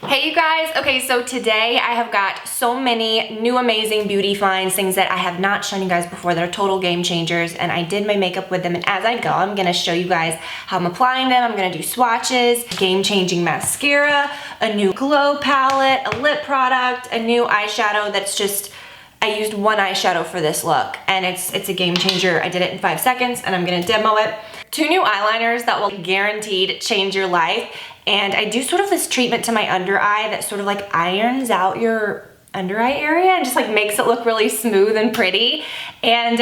Hey you guys, okay, so today I have got so many new amazing beauty finds, things that I have not shown you guys before that are total game changers, and I did my makeup with them, and as I go, I'm gonna show you guys how I'm applying them. I'm gonna do swatches, game-changing mascara, a new glow palette, a lip product, a new eyeshadow that's just, I used one eyeshadow for this look, and it's a game changer. I did it in 5 seconds, and I'm gonna demo it. 2 new eyeliners that will guaranteed change your life. And I do sort of this treatment to my under eye that sort of like irons out your under eye area and just like makes it look really smooth and pretty. And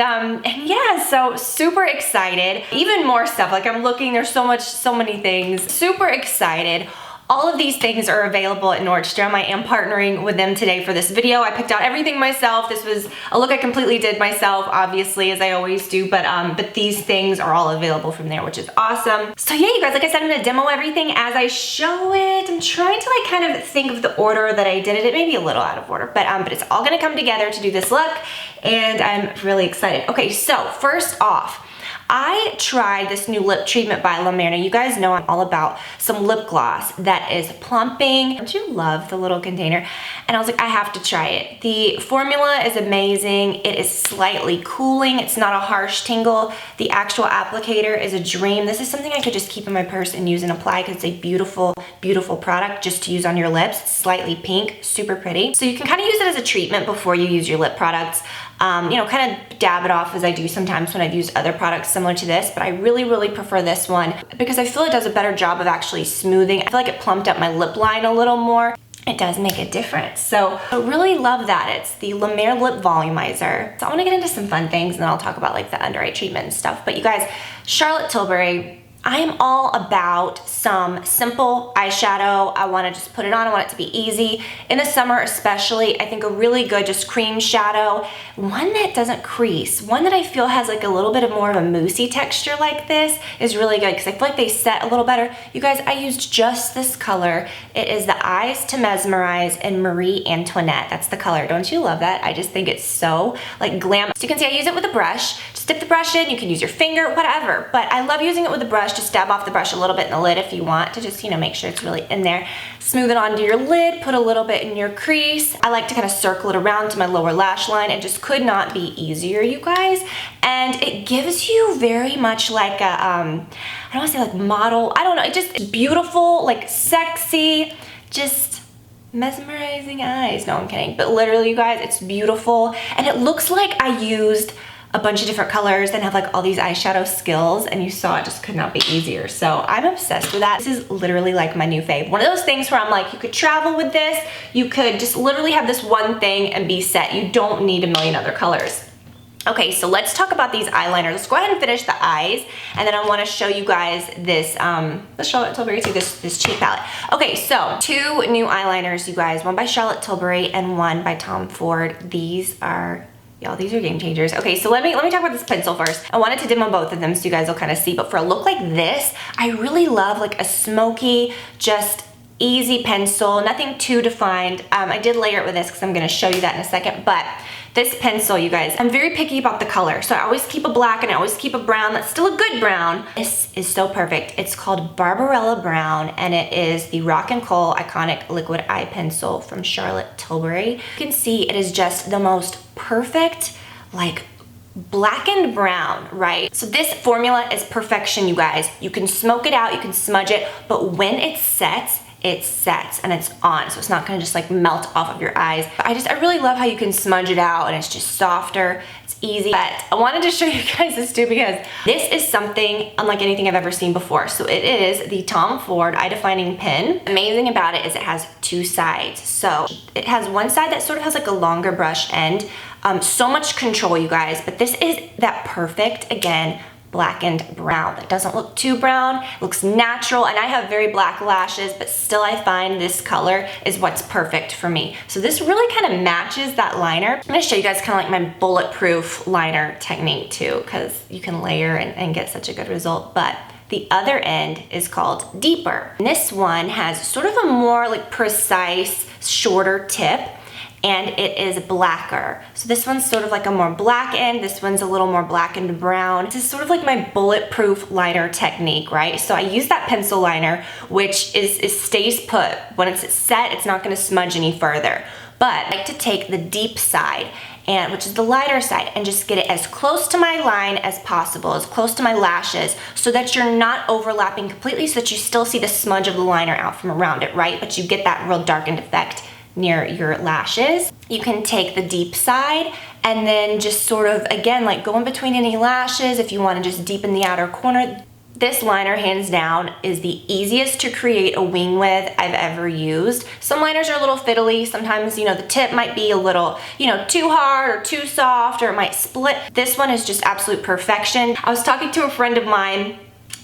yeah, so super excited. Even more stuff, like I'm looking, there's so many things. Super excited. All of these things are available at Nordstrom. I am partnering with them today for this video. I picked out everything myself. This was a look I completely did myself, obviously, as I always do, but these things are all available from there, which is awesome. So yeah, you guys, like I said, I'm gonna demo everything as I show it. I'm trying to like kind of think of the order that I did it. It may be a little out of order, but it's all gonna come together to do this look, and I'm really excited. Okay, so first off, I tried this new lip treatment by La Mer. Now, you guys know I'm all about some lip gloss that is plumping. Don't you love the little container? And I was like, I have to try it. The formula is amazing. It is slightly cooling. It's not a harsh tingle. The actual applicator is a dream. This is something I could just keep in my purse and use and apply because it's a beautiful, beautiful product just to use on your lips. It's slightly pink, super pretty. So you can kind of use it as a treatment before you use your lip products. You know, kind of dab it off as I do sometimes when I've used other products similar to this, but I really, really prefer this one because I feel it does a better job of actually smoothing. I feel like it plumped up my lip line a little more. It does make a difference. So I really love that. It's the La Mer Lip Volumizer. So I wanna get into some fun things and then I'll talk about like the under eye treatment and stuff. But you guys, Charlotte Tilbury, I am all about some simple eyeshadow. I wanna just put it on, I want it to be easy. In the summer especially, I think a really good just cream shadow, one that doesn't crease, one that I feel has like a little bit of more of a moussey texture like this is really good because I feel like they set a little better. You guys, I used just this color. It is the Eyes to Mesmerize in Marie Antoinette. That's the color, don't you love that? I just think it's so like glam. So you can see I use it with a brush. Just dip the brush in, you can use your finger, whatever. But I love using it with a brush. Just dab off the brush a little bit in the lid if you want to just, you know, make sure it's really in there. Smooth it onto your lid, put a little bit in your crease. I like to kind of circle it around to my lower lash line. It just could not be easier, you guys. And it gives you very much like a, I don't want to say like model, I don't know, it just beautiful, like sexy, just mesmerizing eyes. No, I'm kidding. But literally, you guys, it's beautiful. And it looks like I used a bunch of different colors and have like all these eyeshadow skills, and you saw it just could not be easier. So I'm obsessed with that. This is literally like my new fave. One of those things where I'm like, you could travel with this, you could just literally have this one thing and be set. You don't need a million other colors. Okay, so let's talk about these eyeliners. Let's go ahead and finish the eyes, and then I want to show you guys this, the Charlotte Tilbury, this cheek palette. Okay, so 2 new eyeliners, you guys. One by Charlotte Tilbury and one by Tom Ford. These are, y'all, these are game changers. Okay, so let me talk about this pencil first. I wanted to demo both of them so you guys will kind of see, but for a look like this, I really love like a smoky, just easy pencil, nothing too defined. I did layer it with this because I'm gonna show you that in a second, but this pencil, you guys, I'm very picky about the color. So I always keep a black and I always keep a brown that's still a good brown. This is so perfect. It's called Barbarella Brown, and it is the Rock and Kohl Iconic Liquid Eye Pencil from Charlotte Tilbury. You can see it is just the most perfect, like blackened brown, right? So this formula is perfection, you guys. You can smoke it out, you can smudge it, but when it sets and it's on, so it's not gonna just like melt off of your eyes. I really love how you can smudge it out and it's just softer, it's easy. But I wanted to show you guys this too because this is something unlike anything I've ever seen before. So it is the Tom Ford Eye Defining Pen. Amazing about it is it has 2 sides. So it has one side that sort of has like a longer brush end. So much control, you guys, but this is that perfect, again, blackened brown. That doesn't look too brown, looks natural, and I have very black lashes, but still I find this color is what's perfect for me. So this really kind of matches that liner. I'm gonna show you guys kind of like my bulletproof liner technique too, because you can layer and get such a good result, but the other end is called Deeper. And this one has sort of a more like precise, shorter tip. and it is blacker. So this one's sort of like a more blackened, this one's a little more blackened brown. This is sort of like my bulletproof liner technique, right? So I use that pencil liner, which stays put. When it's set, it's not gonna smudge any further. But I like to take the deep side, which is the lighter side, and just get it as close to my line as possible, as close to my lashes, so that you're not overlapping completely, so that you still see the smudge of the liner out from around it, right? But you get that real darkened effect near your lashes. You can take the deep side and then just sort of, again, like go in between any lashes if you want to just deepen the outer corner. This liner, hands down, is the easiest to create a wing with I've ever used. Some liners are a little fiddly. Sometimes, you know, the tip might be a little, you know, too hard or too soft, or it might split. This one is just absolute perfection. I was talking to a friend of mine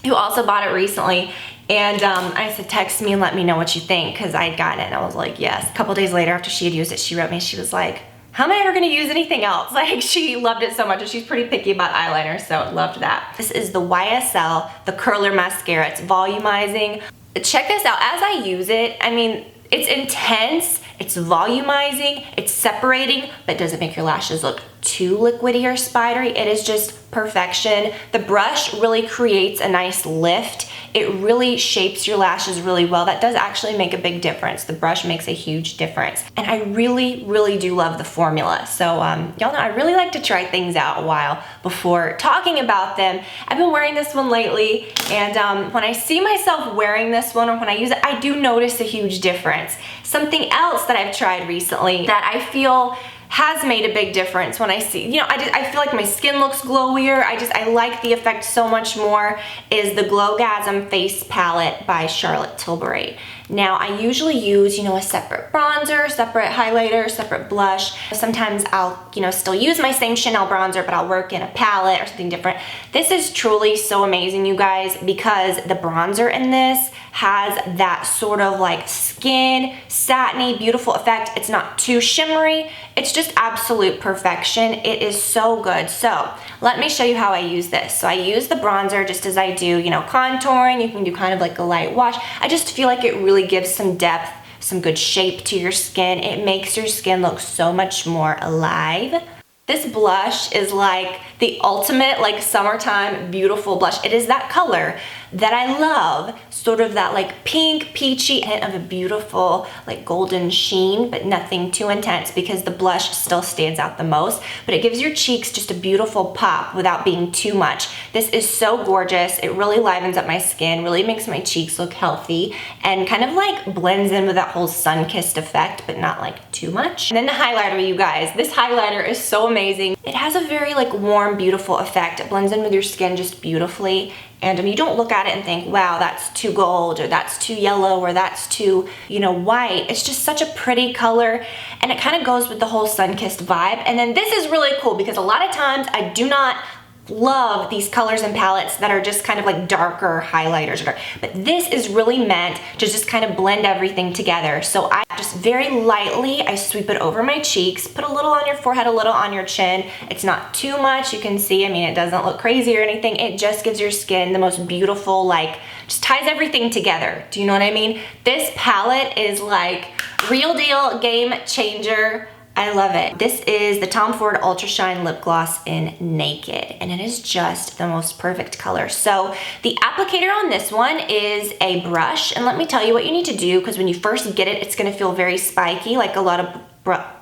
who also bought it recently, and I said, text me and let me know what you think, because I had gotten it and I was like, yes. A couple days later, after she had used it, she wrote me, she was like, how am I ever gonna use anything else? Like, she loved it so much, and she's pretty picky about eyeliner, so loved that. This is the YSL, the curler mascara. It's volumizing. Check this out. As I use it, I mean, it's intense, it's volumizing, it's separating, but it doesn't make your lashes look too liquidy or spidery. It is just perfection. The brush really creates a nice lift. It really shapes your lashes really well. That does actually make a big difference. The brush makes a huge difference. And I really, really do love the formula. So y'all know I really like to try things out a while before talking about them. I've been wearing this one lately, and when I see myself wearing this one or when I use it, I do notice a huge difference. Something else that I've tried recently that I feel has made a big difference when I see, you know, I feel like my skin looks glowier. I like the effect so much more, is the Glowgasm Face Palette by Charlotte Tilbury. Now, I usually use, you know, a separate bronzer, separate highlighter, separate blush. Sometimes I'll, you know, still use my same Chanel bronzer, but I'll work in a palette or something different. This is truly so amazing, you guys, because the bronzer in this has that sort of like skin, satiny, beautiful effect. It's not too shimmery. It's just absolute perfection. It is so good. So let me show you how I use this. So I use the bronzer just as I do, you know, contouring. You can do kind of like a light wash. I just feel like it really gives some depth, some good shape to your skin. It makes your skin look so much more alive. This blush is like the ultimate like summertime beautiful blush. It is that color that I love, sort of that like pink, peachy hint of a beautiful like golden sheen, but nothing too intense, because the blush still stands out the most, but it gives your cheeks just a beautiful pop without being too much. This is so gorgeous. It really livens up my skin, really makes my cheeks look healthy, and kind of like blends in with that whole sun-kissed effect, but not like too much. And then the highlighter, you guys. This highlighter is so amazing. It has a very like warm, beautiful effect. It blends in with your skin just beautifully. And you don't look at it and think, wow, that's too gold, or that's too yellow, or that's too, you know, white. It's just such a pretty color, and it kind of goes with the whole sun-kissed vibe. And then this is really cool, because a lot of times I do not love these colors and palettes that are just kind of like darker highlighters, but this is really meant to just kind of blend everything together. So I just very lightly, I sweep it over my cheeks, put a little on your forehead, a little on your chin. It's not too much. You can see, I mean, it doesn't look crazy or anything. It just gives your skin the most beautiful, like, just ties everything together. Do you know what I mean? This palette is like real deal game changer. I love it. This is the Tom Ford Ultra Shine Lip Gloss in Naked, and it is just the most perfect color. So the applicator on this one is a brush, and let me tell you what you need to do, because when you first get it, it's gonna feel very spiky, like a lot of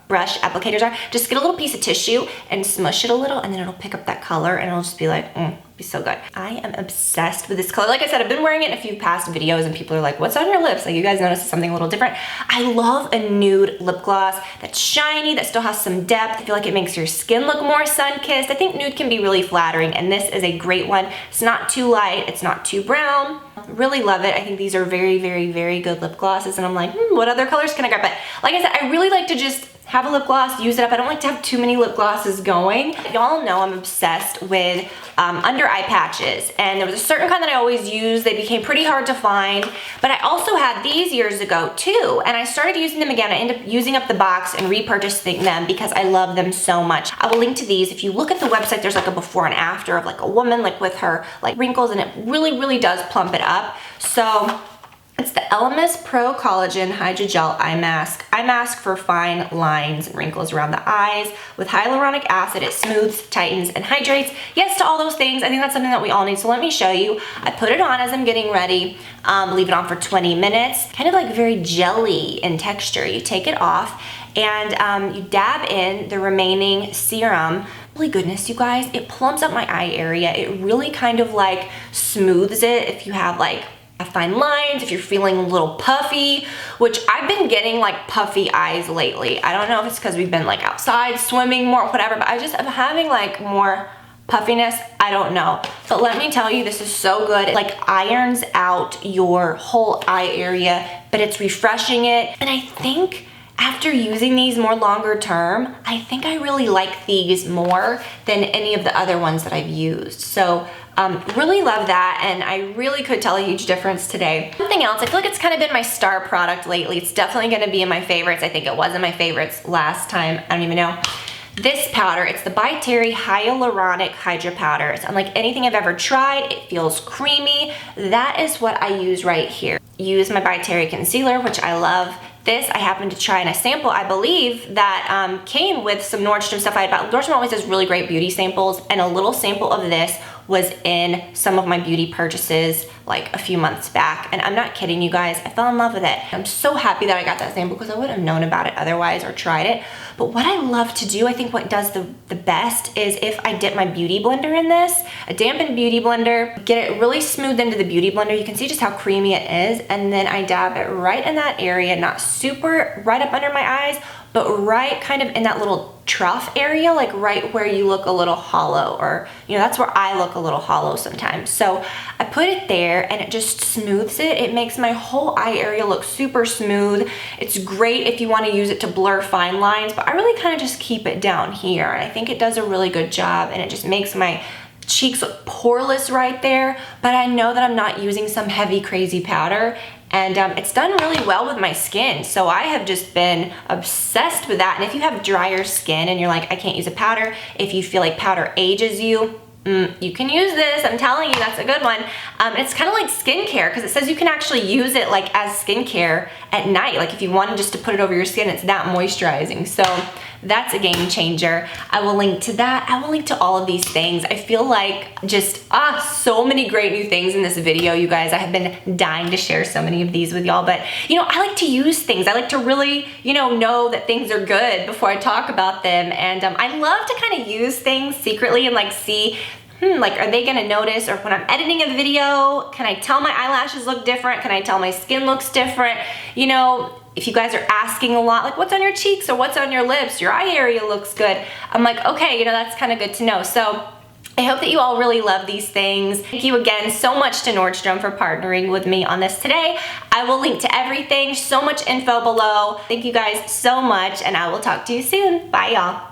brush applicators are. Just get a little piece of tissue and smush it a little, and then it'll pick up that color, and it'll just be like, be so good. I am obsessed with this color. Like I said, I've been wearing it in a few past videos, and people are like, what's on your lips? Like, you guys notice something a little different. I love a nude lip gloss that's shiny, that still has some depth. I feel like it makes your skin look more sun-kissed. I think nude can be really flattering, and this is a great one. It's not too light, it's not too brown. Really love it. I think these are very, very, very good lip glosses, and I'm like, what other colors can I grab? But like I said, I really like to just have a lip gloss, use it up. I don't like to have too many lip glosses going. Y'all know I'm obsessed with under eye patches, and there was a certain kind that I always use. They became pretty hard to find, but I also had these years ago too, and I started using them again. I ended up using up the box and repurchasing them because I love them so much. I will link to these. If you look at the website, there's like a before and after of like a woman like with her like wrinkles, and it really, really does plump it up. So It's the Elemis Pro Collagen Hydrogel Eye Mask. Eye mask for fine lines and wrinkles around the eyes. With hyaluronic acid, it smooths, tightens, and hydrates. Yes to all those things. I think that's something that we all need. So let me show you. I put it on as I'm getting ready. Leave it on for 20 minutes. Kind of like very jelly in texture. You take it off and you dab in the remaining serum. Holy goodness, you guys, it plumps up my eye area. It really kind of like smooths it if you have like fine lines, if you're feeling a little puffy, which I've been getting like puffy eyes lately. I don't know if it's because we've been like outside swimming more, whatever, but I'm having like more puffiness. I don't know. But let me tell you, this is so good. It like irons out your whole eye area, but it's refreshing it. And I think after using these more longer term, I think I really like these more than any of the other ones that I've used. So really love that, and I really could tell a huge difference today. Something else, I feel like it's kind of been my star product lately. It's definitely gonna be in my favorites. I think it was in my favorites last time. I don't even know. This powder, it's the By Terry Hyaluronic Hydra Powder. It's unlike anything I've ever tried. It feels creamy. That is what I use right here. Use my By Terry concealer, which I love. This I happened to try in a sample, I believe, that came with some Nordstrom stuff I had bought. Nordstrom always does really great beauty samples, and a little sample of this was in some of my beauty purchases like a few months back. And I'm not kidding you guys, I fell in love with it. I'm so happy that I got that sample because I wouldn't have known about it otherwise or tried it. But what I love to do, I think what does the best is if I dip my beauty blender in this, a dampened beauty blender, get it really smooth into the beauty blender. You can see just how creamy it is. And then I dab it right in that area, not super right up under my eyes, but right kind of in that little trough area, like right where you look a little hollow, or that's where I look a little hollow sometimes. So I put it there and it just smooths it. It makes my whole eye area look super smooth. It's great if you want to use it to blur fine lines, but I really kind of just keep it down here. And I think it does a really good job, and it just makes my cheeks look poreless right there. But I know that I'm not using some heavy crazy powder, and it's done really well with my skin. So I have just been obsessed with that. And if you have drier skin and you're like, I can't use a powder, if you feel like powder ages you, you can use this. I'm telling you, that's a good one. It's kind of like skincare because it says you can actually use it like as skincare at night. Like if you wanted just to put it over your skin, it's that moisturizing. So that's a game changer. I will link to that. I will link to all of these things. I feel like just, so many great new things in this video, you guys. I have been dying to share so many of these with y'all, but I like to use things. I like to really, know that things are good before I talk about them. And I love to kind of use things secretly and like see, like, are they gonna notice? Or when I'm editing a video, can I tell my eyelashes look different? Can I tell my skin looks different? If you guys are asking a lot, like what's on your cheeks or what's on your lips, your eye area looks good. I'm like, okay, that's kind of good to know. So I hope that you all really love these things. Thank you again so much to Nordstrom for partnering with me on this today. I will link to everything, so much info below. Thank you guys so much, and I will talk to you soon. Bye, y'all.